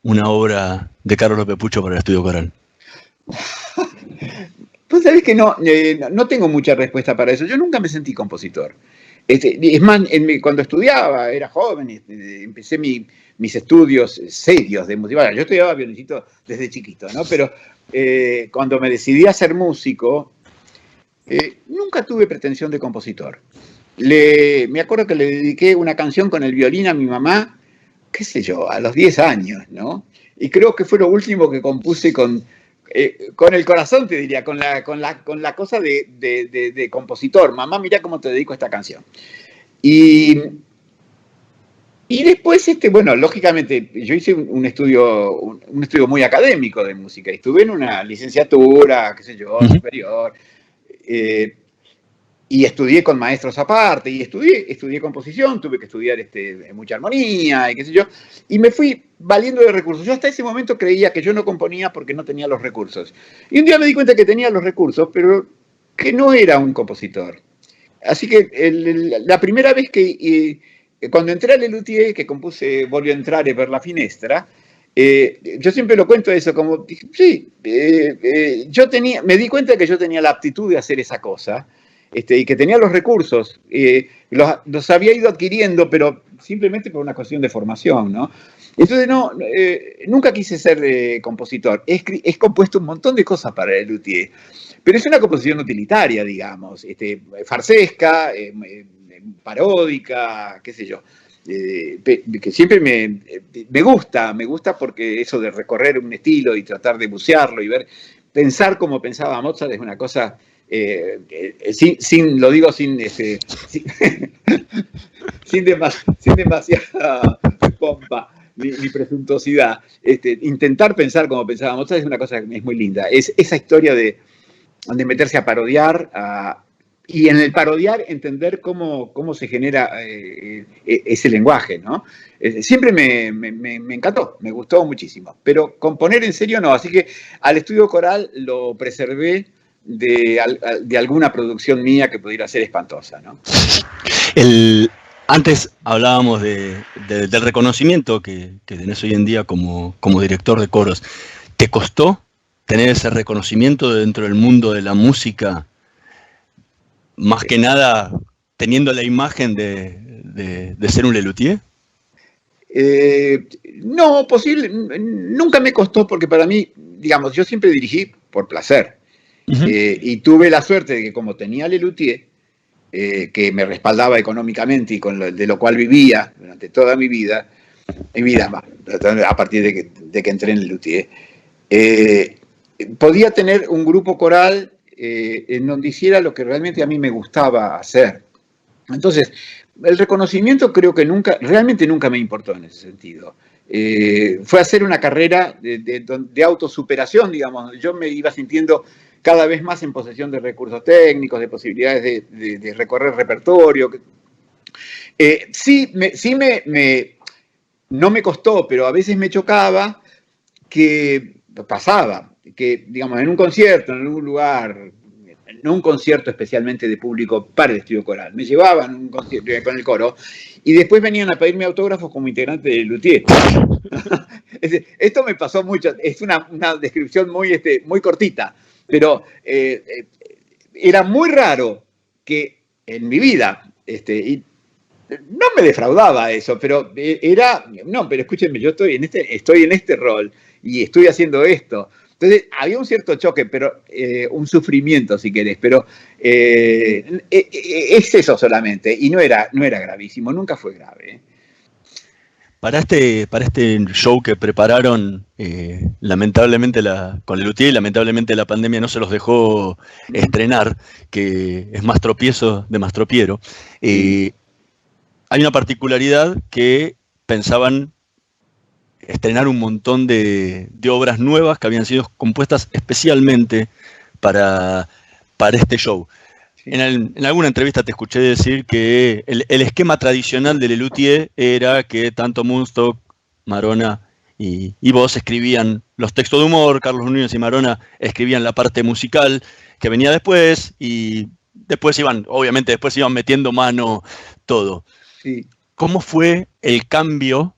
una obra de Carlos López Pucho para el Estudio Coral? Pues sabés que no tengo mucha respuesta para eso. Yo nunca me sentí compositor. Es más, cuando estudiaba, era joven, empecé mis estudios serios de música. Bueno, yo estudiaba violincito desde chiquito, ¿no? Pero cuando me decidí a ser músico, nunca tuve pretensión de compositor. Me acuerdo que le dediqué una canción con el violín a mi mamá, qué sé yo, a los 10 años, ¿no? Y creo que fue lo último que compuse con el corazón, te diría, con la cosa de compositor. Mamá, mira cómo te dedico a esta canción. Y después, bueno, lógicamente, yo hice un estudio muy académico de música. Estuve en una licenciatura, qué sé yo, superior. y estudié con maestros aparte, y estudié composición, tuve que estudiar mucha armonía y qué sé yo, y me fui valiendo de recursos. Yo hasta ese momento creía que yo no componía porque no tenía los recursos. Y un día me di cuenta que tenía los recursos, pero que no era un compositor. Así que la primera vez que, cuando entré al Lelutier, que compuse Volvió a entrar per la finestra, yo siempre lo cuento eso, como, sí, me di cuenta que yo tenía la aptitud de hacer esa cosa, y que tenía los recursos, los había ido adquiriendo, pero simplemente por una cuestión de formación, ¿no? Entonces, nunca quise ser compositor. He compuesto un montón de cosas para el Lelutier, pero es una composición utilitaria, digamos, farsesca, paródica, qué sé yo. Que siempre me gusta porque eso de recorrer un estilo y tratar de bucearlo y pensar como pensaba Mozart es una cosa, lo digo sin demasiada pompa ni presuntuosidad. Intentar pensar como pensaba Mozart es una cosa que es muy linda. Es esa historia de meterse a parodiar, y en el parodiar entender cómo se genera ese lenguaje, ¿no? Siempre me encantó, me gustó muchísimo, pero componer en serio no, así que al estudio coral lo preservé de alguna producción mía que pudiera ser espantosa, ¿no? Antes hablábamos del reconocimiento que tenés hoy en día como director de coros. ¿Te costó tener ese reconocimiento dentro del mundo de la música? Más que nada, teniendo la imagen de ser un Lelutier. No, nunca me costó porque para mí, digamos, yo siempre dirigí por placer. Y tuve la suerte de que como tenía Lelutier, que me respaldaba económicamente y de lo cual vivía durante toda mi vida a partir de que entré en Lelutier, podía tener un grupo coral en donde hiciera lo que realmente a mí me gustaba hacer. Entonces, el reconocimiento creo que realmente nunca me importó en ese sentido. Fue hacer una carrera de autosuperación, digamos. Yo me iba sintiendo cada vez más en posesión de recursos técnicos, de posibilidades de recorrer repertorio. No me costó, pero a veces me chocaba que pasaba, que digamos en un concierto, en algún lugar, no un concierto especialmente de público para el estudio coral, me llevaban un concierto con el coro y después venían a pedirme autógrafos como integrante de Lelutier. Esto me pasó mucho, es una descripción muy cortita, pero era muy raro que en mi vida, y no me defraudaba eso, pero pero escúchenme, yo estoy en este rol y estoy haciendo esto. Entonces, había un cierto choque, pero un sufrimiento, si querés, pero es eso solamente, y no era gravísimo, nunca fue grave. Para este show que prepararon, lamentablemente con Lelutier, lamentablemente la pandemia no se los dejó estrenar, que es Mastropiezo de Mastropiero. Hay una particularidad que pensaban estrenar un montón de obras nuevas que habían sido compuestas especialmente para este show. En alguna entrevista te escuché decir que el esquema tradicional de Lelutier era que tanto Mundstock, Marona y vos escribían los textos de humor, Carlos Núñez y Marona escribían la parte musical que venía después, y después iban metiendo mano todo. Sí. ¿Cómo fue el cambio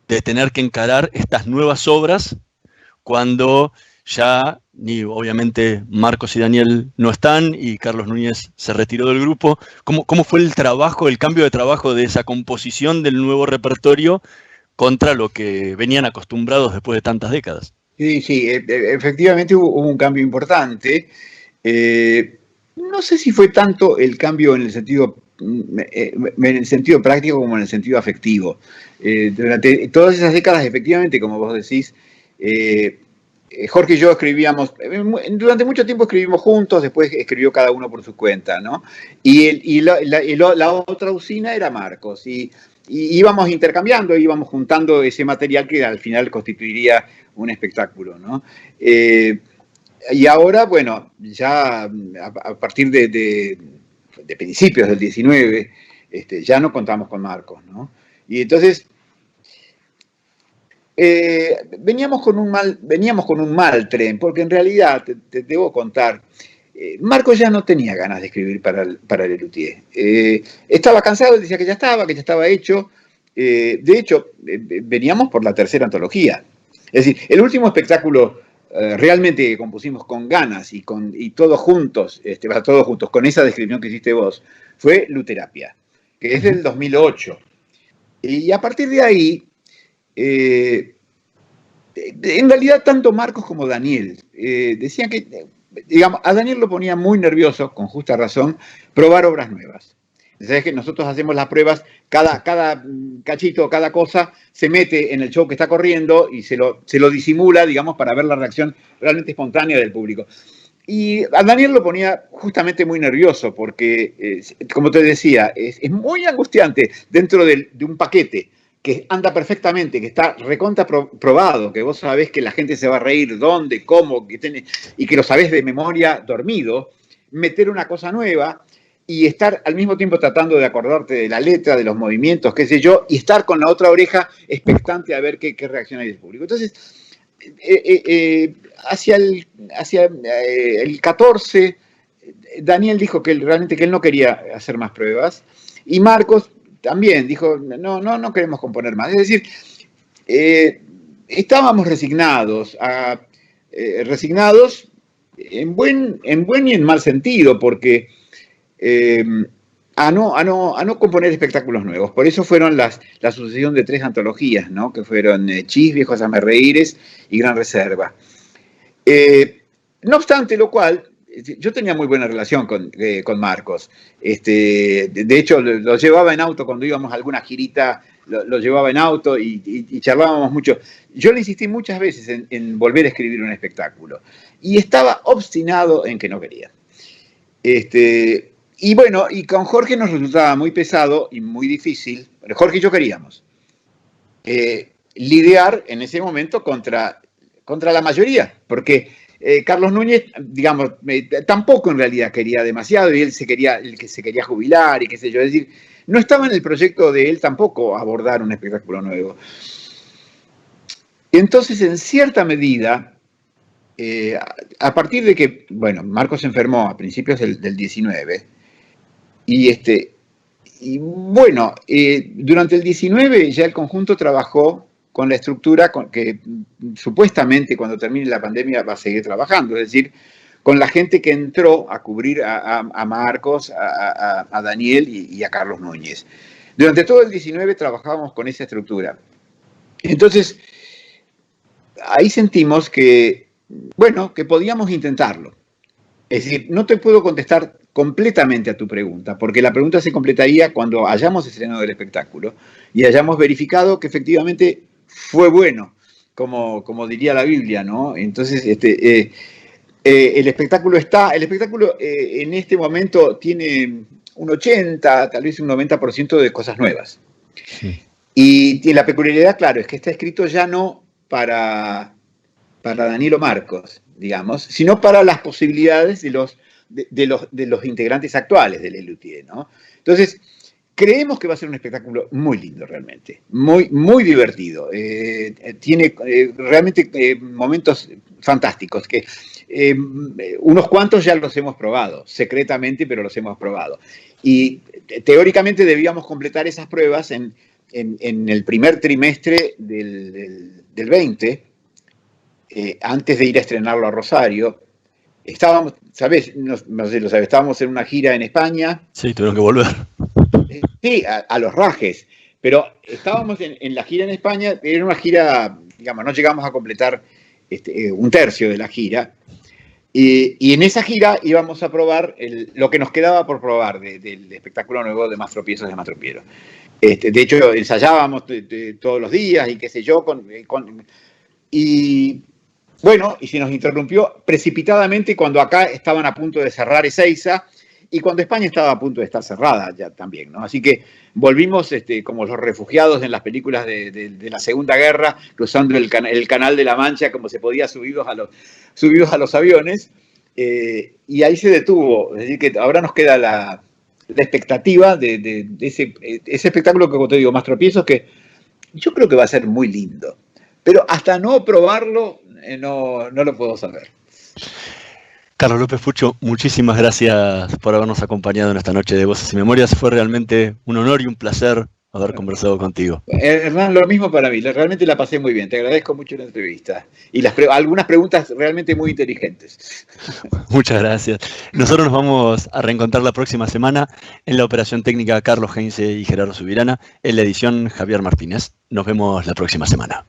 de tener que encarar estas nuevas obras cuando ya obviamente Marcos y Daniel no están y Carlos Núñez se retiró del grupo? ¿Cómo fue el cambio de trabajo de esa composición del nuevo repertorio contra lo que venían acostumbrados después de tantas décadas? Sí, efectivamente hubo un cambio importante. No sé si fue tanto el cambio en el sentido práctico como en el sentido afectivo. Durante todas esas décadas, efectivamente, como vos decís, Jorge y yo escribíamos, durante mucho tiempo escribimos juntos, después escribió cada uno por su cuenta, ¿no? Y la otra usina era Marcos, y íbamos intercambiando, íbamos juntando ese material que al final constituiría un espectáculo, ¿no? Y ahora, bueno, ya a partir de principios del 19, ya no contamos con Marcos, ¿no? Y entonces veníamos con un mal tren, porque en realidad, te debo contar, Marcos ya no tenía ganas de escribir para Lelutier. Estaba cansado, decía que ya estaba hecho. De hecho, veníamos por la tercera antología. Es decir, el último espectáculo realmente que compusimos con ganas y todos juntos, con esa descripción que hiciste vos, fue Luterapia, que es del 2008. Y a partir de ahí, en realidad tanto Marcos como Daniel decían que, digamos, a Daniel lo ponía muy nervioso, con justa razón, probar obras nuevas. Sabes que nosotros hacemos las pruebas, cada cachito, cada cosa se mete en el show que está corriendo y se lo disimula, digamos, para ver la reacción realmente espontánea del público. Y a Daniel lo ponía justamente muy nervioso porque, como te decía, es muy angustiante dentro de un paquete que anda perfectamente, que está recontra probado, que vos sabés que la gente se va a reír, dónde, cómo, y que lo sabés de memoria dormido, meter una cosa nueva y estar al mismo tiempo tratando de acordarte de la letra, de los movimientos, qué sé yo, y estar con la otra oreja expectante a ver qué reacción hay del público. Entonces, hacia el 14, Daniel dijo que realmente él no quería hacer más pruebas, y Marcos también dijo, no queremos componer más. Es decir, estábamos resignados en buen y en mal sentido, porque a no componer espectáculos nuevos. Por eso fueron la sucesión de 3 antologías, ¿no? Que fueron Chis, Viejos Amerreíres y Gran Reserva. No obstante lo cual, yo tenía muy buena relación con Marcos. De hecho, lo llevaba en auto cuando íbamos a alguna girita, lo llevaba en auto y charlábamos mucho. Yo le insistí muchas veces en volver a escribir un espectáculo. Y estaba obstinado en que no quería. Y bueno, y con Jorge nos resultaba muy pesado y muy difícil. Jorge y yo queríamos lidiar en ese momento contra la mayoría, porque Carlos Núñez, digamos, tampoco en realidad quería demasiado y él el que se quería jubilar y qué sé yo. Es decir, no estaba en el proyecto de él tampoco abordar un espectáculo nuevo. Entonces, en cierta medida, a partir de que, bueno, Marcos se enfermó a principios del 19, y bueno, durante el 19 ya el conjunto trabajó con la estructura que supuestamente cuando termine la pandemia va a seguir trabajando, es decir, con la gente que entró a cubrir a Marcos, a Daniel y a Carlos Núñez. Durante todo el 19 trabajábamos con esa estructura. Entonces, ahí sentimos que, bueno, que podíamos intentarlo. Es decir, no te puedo contestar completamente a tu pregunta, porque la pregunta se completaría cuando hayamos estrenado el espectáculo y hayamos verificado que efectivamente fue bueno, como diría la Biblia, ¿no? Entonces, el espectáculo en este momento tiene un 80, tal vez un 90% de cosas nuevas. Sí. Y la peculiaridad, claro, es que está escrito ya no para Daniel o Marcos, digamos, sino para las posibilidades de los integrantes actuales del Lelutier, ¿no? Entonces, creemos que va a ser un espectáculo muy lindo realmente, muy divertido. Tiene realmente momentos fantásticos que unos cuantos ya los hemos probado, secretamente, pero los hemos probado. Y teóricamente debíamos completar esas pruebas en el primer trimestre del 20, antes de ir a estrenarlo a Rosario. Estábamos, ¿sabes? No sé, lo sabes, estábamos en una gira en España. Sí, tuvieron que volver. Sí, a los rajes. Pero estábamos en la gira en España, era una gira, digamos, no llegamos a completar un tercio de la gira. Y en esa gira íbamos a probar lo que nos quedaba por probar del espectáculo nuevo de Más Tropiezos de Mastropiero. De hecho, ensayábamos todos los días y qué sé yo, y bueno, y se nos interrumpió precipitadamente cuando acá estaban a punto de cerrar Ezeiza y cuando España estaba a punto de estar cerrada ya también, ¿no? Así que volvimos como los refugiados en las películas de la Segunda Guerra, cruzando el Canal de la Mancha como se podía subidos a los aviones, y ahí se detuvo. Es decir, que ahora nos queda la expectativa de ese espectáculo que, como te digo, más tropiezos, que yo creo que va a ser muy lindo. Pero hasta no probarlo, no lo puedo saber. Carlos López Pucho, muchísimas gracias por habernos acompañado en esta noche de Voces y Memorias. Fue realmente un honor y un placer haber conversado contigo. Hernán, lo mismo para mí. Realmente la pasé muy bien. Te agradezco mucho la entrevista. Y algunas preguntas realmente muy inteligentes. Muchas gracias. Nosotros nos vamos a reencontrar la próxima semana. En la operación técnica, Carlos Heinze y Gerardo Subirana. En la edición, Javier Martínez. Nos vemos la próxima semana.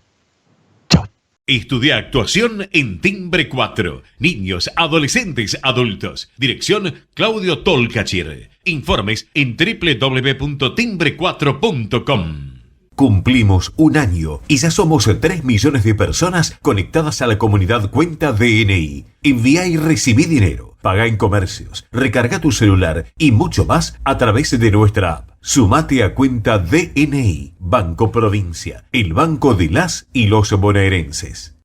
Estudia actuación en Timbre 4. Niños, adolescentes, adultos. Dirección Claudio Tolcachir. Informes en www.timbre4.com. Cumplimos un año y ya somos 3 millones de personas conectadas a la comunidad Cuenta DNI. Envía y recibí dinero, paga en comercios, recarga tu celular y mucho más a través de nuestra app. Sumate a Cuenta DNI, Banco Provincia, el banco de las y los bonaerenses.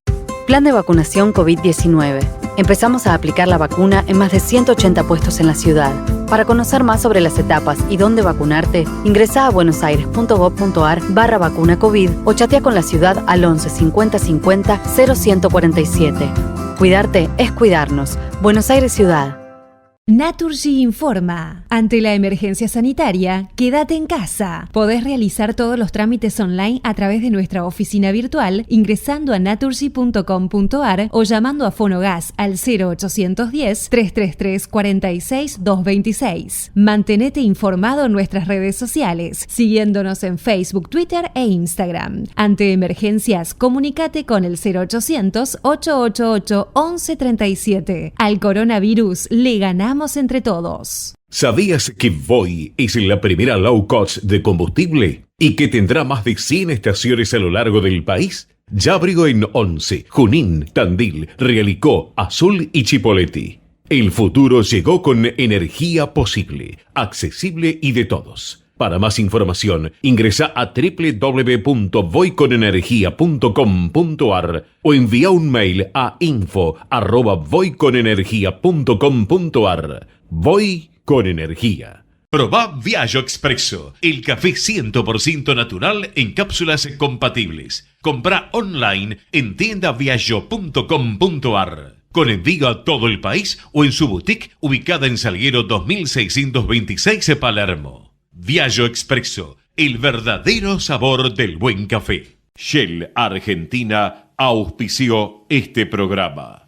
Plan de vacunación COVID-19. Empezamos a aplicar la vacuna en más de 180 puestos en la ciudad. Para conocer más sobre las etapas y dónde vacunarte, ingresá a buenosaires.gov.ar/vacuna COVID o chatea con la ciudad al 11 50 50 0147. Cuidarte es cuidarnos. Buenos Aires Ciudad. Naturgy informa. Ante la emergencia sanitaria, quédate en casa. Podés realizar todos los trámites online a través de nuestra oficina virtual ingresando a naturgy.com.ar o llamando a Fonogas al 0810-333-46-226. Mantenete informado en nuestras redes sociales, siguiéndonos en Facebook, Twitter e Instagram. Ante emergencias, comunícate con el 0800-888-1137. Al coronavirus le ganamos entre todos. ¿Sabías que Voi es la primera low cost de combustible y que tendrá más de 100 estaciones a lo largo del país? Ya abrió en Once, Junín, Tandil, Realicó, Azul y Chipoleti. El futuro llegó con energía posible, accesible y de todos. Para más información, ingresa a www.voiconenergia.com.ar o envía un mail a info@voiconenergia.com.ar. Voy con energía. Probá Viaggio Expresso, el café 100% natural en cápsulas compatibles. Comprá online en tiendaviaggio.com.ar. Con envío a todo el país o en su boutique ubicada en Salguero 2626 Palermo. Viaggio Expresso, el verdadero sabor del buen café. Shell Argentina auspició este programa.